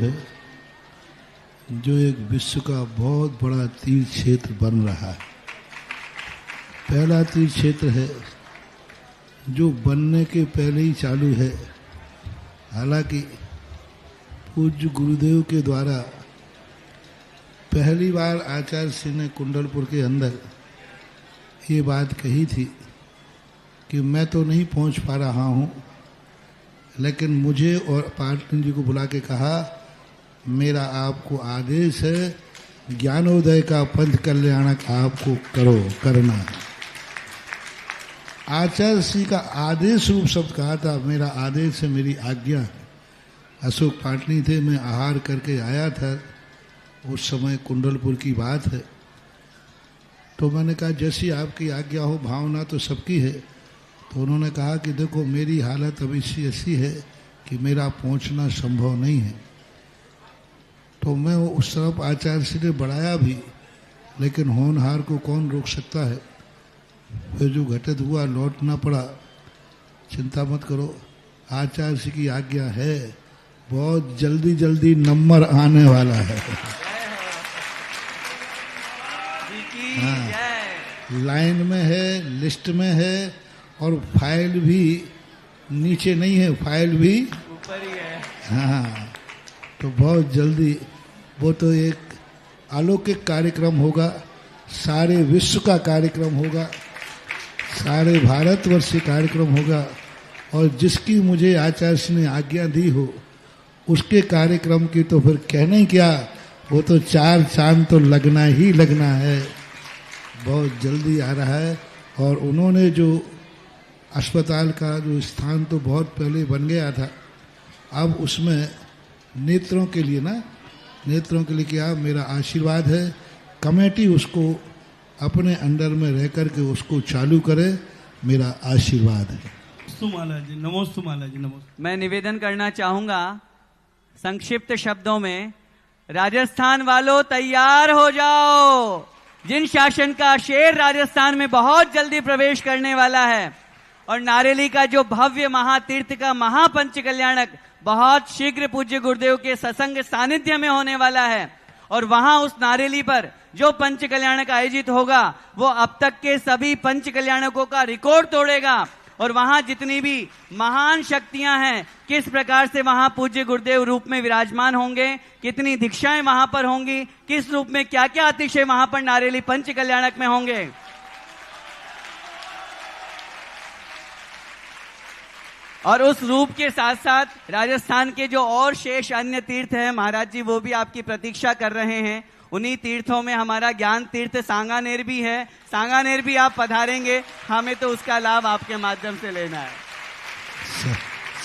है जो एक विश्व का बहुत बड़ा तीर्थ क्षेत्र बन रहा है। पहला तीर्थ क्षेत्र है जो बनने के पहले ही चालू है। हालांकि पूज्य गुरुदेव के द्वारा पहली बार आचार्य श्री ने कुंडलपुर के अंदर ये बात कही थी कि मैं तो नहीं पहुंच पा रहा हूं, लेकिन मुझे और पाटन जी को बुला के कहा, मेरा आपको आदेश है, ज्ञानोदय का पंथ कल्याणक आपको करना है। आचार्य श्री का आदेश रूप शब्द कहा था, मेरा आदेश है, मेरी आज्ञा है। अशोक पाटनी थे, मैं आहार करके आया था, उस समय कुंडलपुर की बात है। तो मैंने कहा जैसी आपकी आज्ञा हो, भावना तो सबकी है। तो उन्होंने कहा कि देखो मेरी हालत अभी ऐसी है कि मेरा पहुंचना संभव नहीं है। तो मैं उस तरफ आचार्य श्री ने बढ़ाया भी, लेकिन होनहार को कौन रोक सकता है। फिर जो घटित हुआ लौटना पड़ा। चिंता मत करो, आचार्य श्री की आज्ञा है, बहुत जल्दी जल्दी नंबर आने वाला है। हाँ, लाइन में है, लिस्ट में है, और फाइल भी नीचे नहीं है, फाइल भी ऊपर ही है। हाँ, तो बहुत जल्दी वो तो एक अलौकिक कार्यक्रम होगा, सारे विश्व का कार्यक्रम होगा, सारे भारतवर्ष से कार्यक्रम होगा। और जिसकी मुझे आचार्य ने आज्ञा दी हो उसके कार्यक्रम की तो फिर कहना ही क्या, वो तो चार चांद तो लगना ही लगना है। बहुत जल्दी आ रहा है। और उन्होंने जो अस्पताल का जो स्थान तो बहुत पहले बन गया था, अब उसमें नेत्रों के लिए नेत्रों के लिए क्या, मेरा आशीर्वाद है, कमेटी उसको अपने अंडर में रह कर के उसको चालू करे, मेरा आशीर्वाद है। माला जी, नमोस्तु माला जी, नमोस्तु। मैं निवेदन करना चाहूंगा संक्षिप्त शब्दों में, राजस्थान वालों तैयार हो जाओ। जिन शासन का शेर राजस्थान में बहुत जल्दी प्रवेश करने वाला है, और नारेली का जो भव्य महातीर्थ का महापंच कल्याणक बहुत शीघ्र पूज्य गुरुदेव के सत्संग सानिध्य में होने वाला है। और वहां उस नारेली पर जो पंच कल्याणक आयोजित होगा वो अब तक के सभी पंच कल्याणकों का रिकॉर्ड तोड़ेगा। और वहां जितनी भी महान शक्तियां हैं, किस प्रकार से वहां पूज्य गुरुदेव रूप में विराजमान होंगे, कितनी दीक्षाएं वहां पर होंगी, किस रूप में क्या क्या अतिशय वहां पर नारेली पंच कल्याणक में होंगे। और उस रूप के साथ साथ राजस्थान के जो और शेष अन्य तीर्थ हैं महाराज जी, वो भी आपकी प्रतीक्षा कर रहे हैं। उन्हीं तीर्थों में हमारा ज्ञान तीर्थ सांगानेर भी है। सांगानेर भी आप पधारेंगे, हमें तो उसका लाभ आपके माध्यम से लेना है।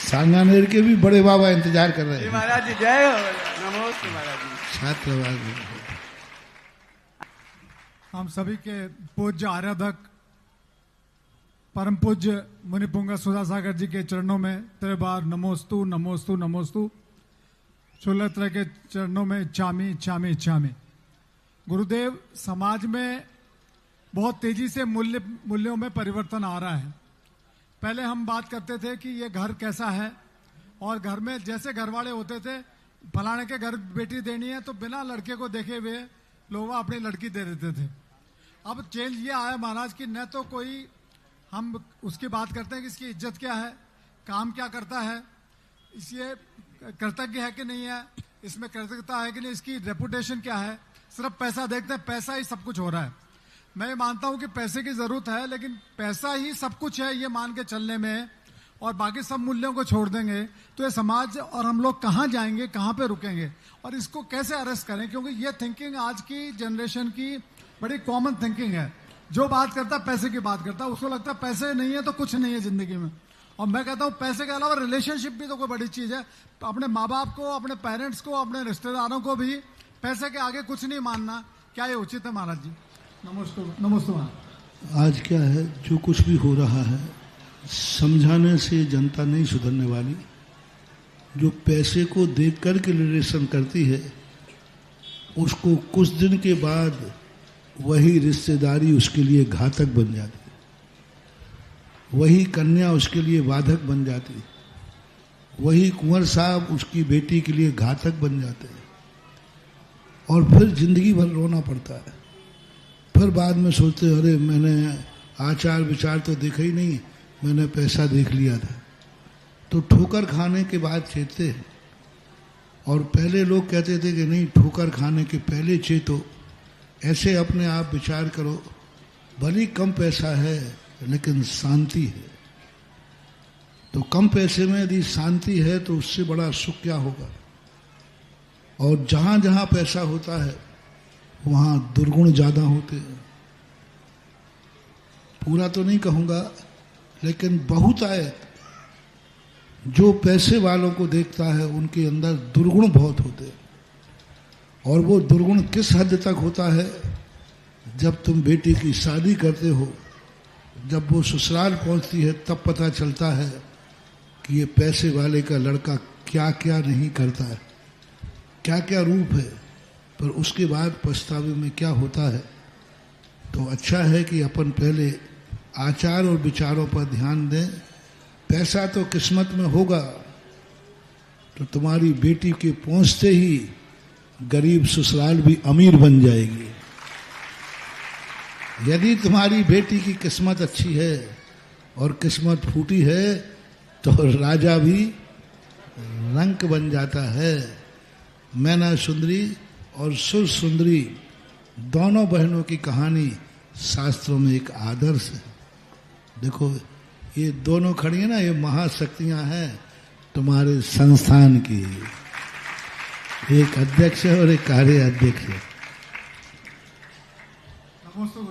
सांगानेर के भी बड़े बाबा इंतजार कर रहे हैं। महाराज जी जय हो। नमस्ते महाराज जी। छात्र हम सभी के पूज्य आराधक परम पूज्य मुनिपुंगा सुधासागर जी के चरणों में त्रिबार नमोस्तु नमोस्तु नमोस्तु। चुलत्र के चरणों में चामी चामी चामी। गुरुदेव, समाज में बहुत तेजी से मूल्यों में परिवर्तन आ रहा है। पहले हम बात करते थे कि ये घर कैसा है, और घर में जैसे घर वाले होते थे, फलाने के घर बेटी देनी है तो बिना लड़के को देखे हुए लोग अपनी लड़की दे देते थे। अब चेंज ये आया महाराज कि न तो कोई हम उसकी बात करते हैं कि इसकी इज्जत क्या है, काम क्या करता है, इसलिए कृतज्ञ है कि नहीं है, इसमें कृतज्ञता है कि नहीं, इसकी रेपुटेशन क्या है, सिर्फ पैसा देखते हैं। पैसा ही सब कुछ हो रहा है। मैं ये मानता हूं कि पैसे की जरूरत है, लेकिन पैसा ही सब कुछ है ये मान के चलने में और बाकी सब मूल्यों को छोड़ देंगे तो ये समाज और हम लोग कहाँ जाएंगे, कहाँ पे रुकेंगे, और इसको कैसे अरेस्ट करें। क्योंकि ये थिंकिंग आज की जनरेशन की बड़ी कॉमन थिंकिंग है। जो बात करता है पैसे की बात करता है, उसको लगता है पैसे नहीं है तो कुछ नहीं है जिंदगी में। और मैं कहता हूं पैसे के अलावा रिलेशनशिप भी तो कोई बड़ी चीज है। अपने माँ बाप को, अपने पेरेंट्स को, अपने रिश्तेदारों को भी पैसे के आगे कुछ नहीं मानना, क्या ये उचित है महाराज जी? नमस्ते नमस्ते। आज क्या है, जो कुछ भी हो रहा है समझाने से जनता नहीं सुधरने वाली। जो पैसे को देख कर के रिलेशन करती है, उसको कुछ दिन के बाद वही रिश्तेदारी उसके लिए घातक बन जाती है, वही कन्या उसके लिए बाधक बन जाती है। वही कुंवर साहब उसकी बेटी के लिए घातक बन जाते हैं और फिर जिंदगी भर रोना पड़ता है। फिर बाद में सोचते अरे मैंने आचार विचार तो देखा ही नहीं, मैंने पैसा देख लिया था। तो ठोकर खाने के बाद चेतते हैं। और पहले लोग कहते थे कि नहीं, ठोकर खाने के पहले चेतो। ऐसे अपने आप विचार करो, भली कम पैसा है लेकिन शांति है। तो कम पैसे में यदि शांति है तो उससे बड़ा सुख क्या होगा। और जहाँ जहाँ पैसा होता है वहाँ दुर्गुण ज़्यादा होते हैं। पूरा तो नहीं कहूँगा लेकिन बहुतायत जो पैसे वालों को देखता है उनके अंदर दुर्गुण बहुत होते हैं। और वो दुर्गुण किस हद तक होता है, जब तुम बेटी की शादी करते हो, जब वो ससुराल पहुंचती है तब पता चलता है कि ये पैसे वाले का लड़का क्या क्या नहीं करता है, क्या क्या रूप है। पर उसके बाद पछतावे में क्या होता है। तो अच्छा है कि अपन पहले आचार और विचारों पर ध्यान दें। पैसा तो किस्मत में होगा, तो तुम्हारी बेटी के पहुंचते ही गरीब ससुराल भी अमीर बन जाएगी। यदि तुम्हारी बेटी की किस्मत अच्छी है और किस्मत फूटी है तो राजा भी रंक बन जाता है। मैना सुंदरी और सुर सुंदरी दोनों बहनों की कहानी शास्त्रों में एक आदर्श है। देखो ये दोनों खड़ी है ना, ये महाशक्तियां हैं तुम्हारे संस्थान की। एक अध्यक्ष है और एक कार्य अध्यक्ष है। नमोस्तु।